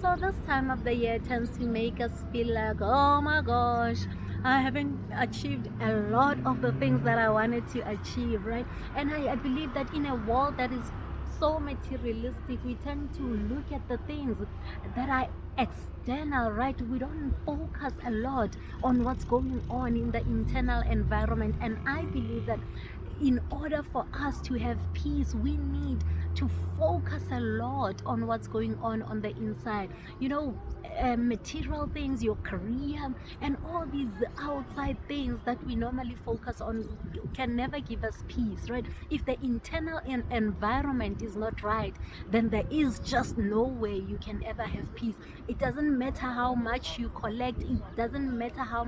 So this time of the year tends to make us feel like, oh my gosh, I haven't achieved a lot of the things that I wanted to achieve, right? And I believe that in a world that is so materialistic, we tend to look at the things that are external, right? We don't focus a lot on what's going on in the internal environment. And I believe that in order for us to have peace, we need to focus a lot on what's going on the inside. You know, material things, your career, and all these outside things that we normally focus on can never give us peace, right? If the internal environment is not right, then there is just no way you can ever have peace. It doesn't matter how much you collect, it doesn't matter how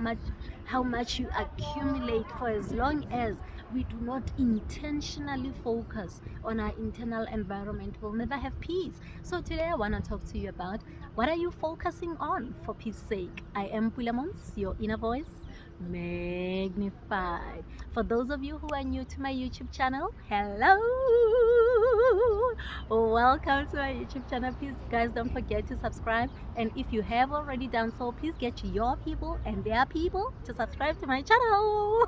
much you accumulate, for as long as we do not intentionally focus on our internal environment, we'll never have peace. So today I want to talk to you about, what are you focusing on for peace sake? I am Pulaa Montz, your inner voice magnified. For those of you who are new to my YouTube channel, hello, welcome to my YouTube channel. Please guys, don't forget to subscribe, and if you have already done so, please get your people and their people to subscribe to my channel.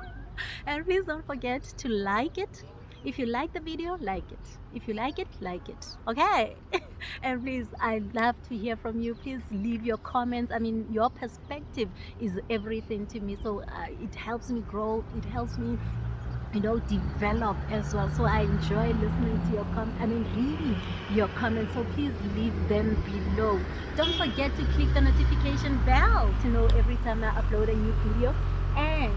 And please don't forget to like it. If you like the video, like it. If you like it, okay? And please, I'd love to hear from you. Please leave your comments. I mean, your perspective is everything to me. So it helps me grow. It helps me, develop as well. So I enjoy listening to reading your comments. So please leave them below. Don't forget to click the notification bell to know every time I upload a new video. And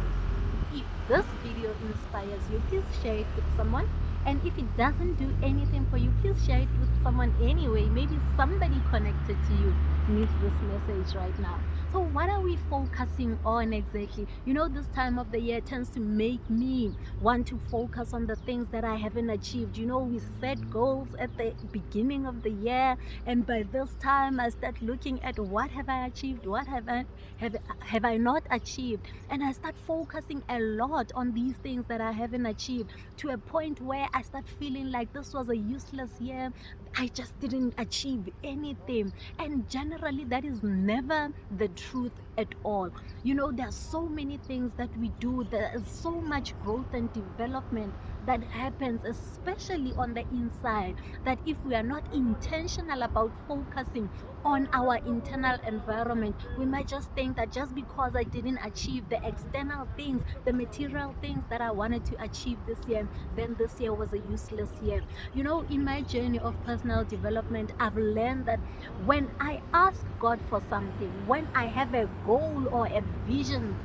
if this video inspires you, please share it with someone. And if it doesn't do anything for you, please share it with someone anyway. Maybe somebody connected to you needs this message right now. So what are we focusing on exactly? This time of the year tends to make me want to focus on the things that I haven't achieved. We set goals at the beginning of the year, and by this time I start looking at, what have I achieved, what have I not achieved, and I start focusing a lot on these things that I haven't achieved, to a point where I start feeling like this was a useless year. I just didn't achieve anything. And generally that is never the truth at all. There are so many things that we do. There is so much growth and development that happens, especially on the inside, that if we are not intentional about focusing on our internal environment, we might just think that just because I didn't achieve the external things, the material things that I wanted to achieve this year, then this year was a useless year. In my journey of personal development, I've learned that when I ask God for something, when I have a goal or a vision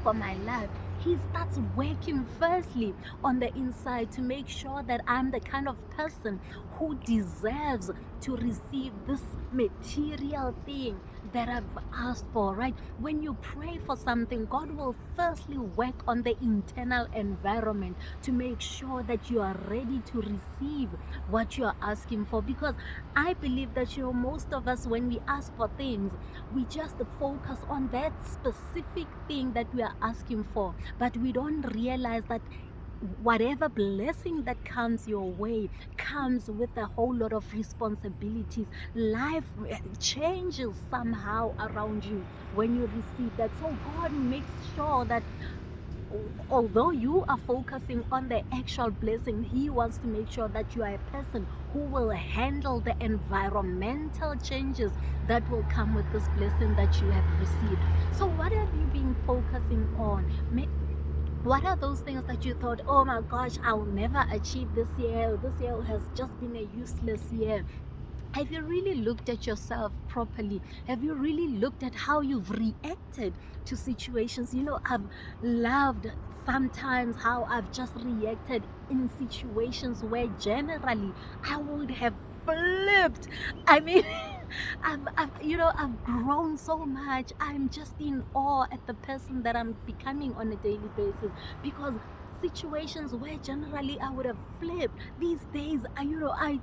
for my life, He starts working firstly on the inside to make sure that I'm the kind of person who deserves to receive this material thing that I've asked for, right? When you pray for something, God will firstly work on the internal environment to make sure that you are ready to receive what you are asking for. Because I believe that, most of us, when we ask for things, we just focus on that specific thing that we are asking for, but we don't realize that whatever blessing that comes your way comes with a whole lot of responsibilities. Life changes somehow around you when you receive that. So God makes sure that although you are focusing on the actual blessing, He wants to make sure that you are a person who will handle the environmental changes that will come with this blessing that you have received. So what have you been focusing on? What are those things that you thought, oh my gosh, I'll never achieve this year? This year has just been a useless year. Have you really looked at yourself properly? Have you really looked at how you've reacted to situations? I've loved sometimes how I've just reacted in situations where generally I would have flipped. I've grown so much. I'm just in awe at the person that I'm becoming on a daily basis, because situations where generally I would have flipped. These days, I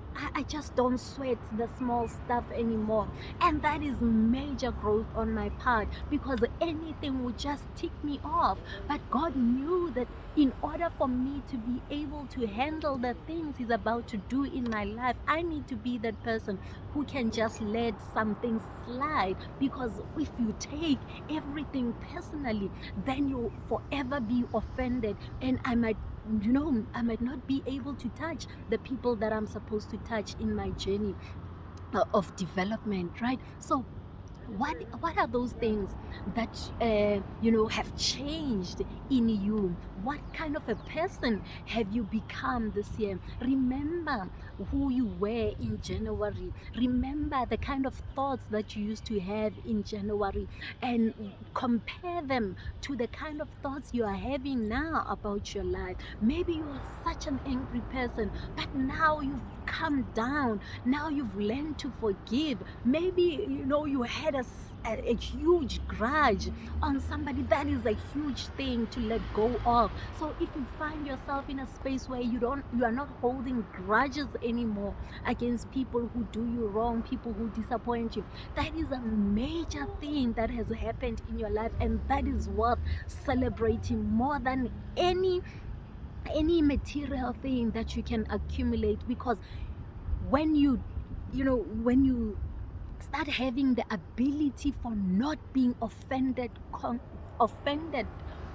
just don't sweat the small stuff anymore. And that is major growth on my part, because anything would just tick me off. But God knew that in order for me to be able to handle the things He's about to do in my life, I need to be that person who can just let something slide. Because if you take everything personally, then you'll forever be offended, and I might not be able to touch the people that I'm supposed to touch in my journey of development, right? So what are those things that have changed in you? What kind of a person have you become this year? Remember who you were in January. Remember the kind of thoughts that you used to have in January, and compare them to the kind of thoughts you are having now about your life. Maybe you are such an angry person, but now you've come down. Now you've learned to forgive. Maybe you had a huge grudge on somebody. That is a huge thing to let go of. So if you find yourself in a space where you are not holding grudges anymore against people who do you wrong, people who disappoint you, that is a major thing that has happened in your life, and that is worth celebrating more than any material thing that you can accumulate. Because when you start having the ability for not being offended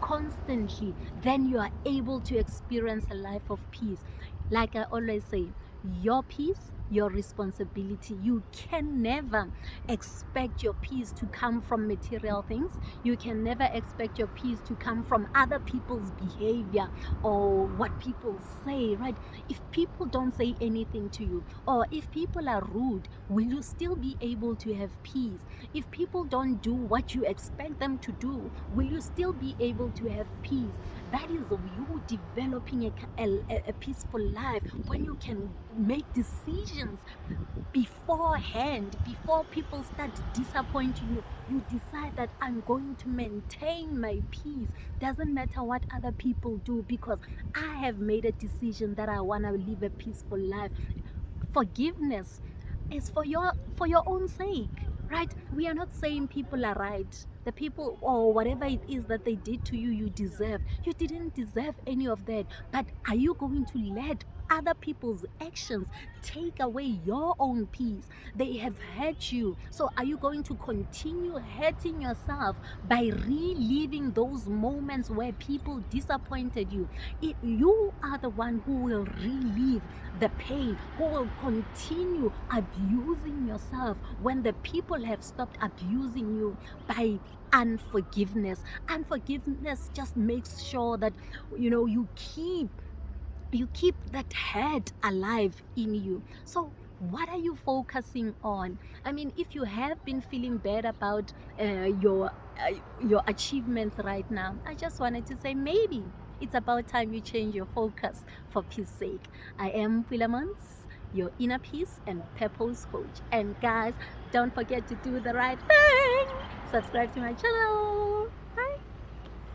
constantly, then you are able to experience a life of peace. Like I always say, your peace, your responsibility. You can never expect your peace to come from material things. You can never expect your peace to come from other people's behavior or what people say, right? If people don't say anything to you, or if people are rude, will you still be able to have peace? If people don't do what you expect them to do, will you still be able to have peace? That is you developing a peaceful life, when you can make decisions beforehand, before people start disappointing you. You decide that I'm going to maintain my peace. Doesn't matter what other people do, because I have made a decision that I want to live a peaceful life. Forgiveness is for your own sake, right? We are not saying people are right. The people or whatever it is that they did to you, you deserve. You didn't deserve any of that. But are you going to let other people's actions take away your own peace? They have hurt you. So are you going to continue hurting yourself by reliving those moments where people disappointed you? You are the one who will relive the pain, who will continue abusing yourself when the people have stopped abusing you by unforgiveness. Unforgiveness just makes sure that you keep that hurt alive in you. So what are you focusing on? I mean, if you have been feeling bad about your achievements right now, I just wanted to say, maybe it's about time you change your focus for peace sake. I am Pulaa Montz, your inner peace and purpose coach. And guys, don't forget to do the right thing. Subscribe to my channel.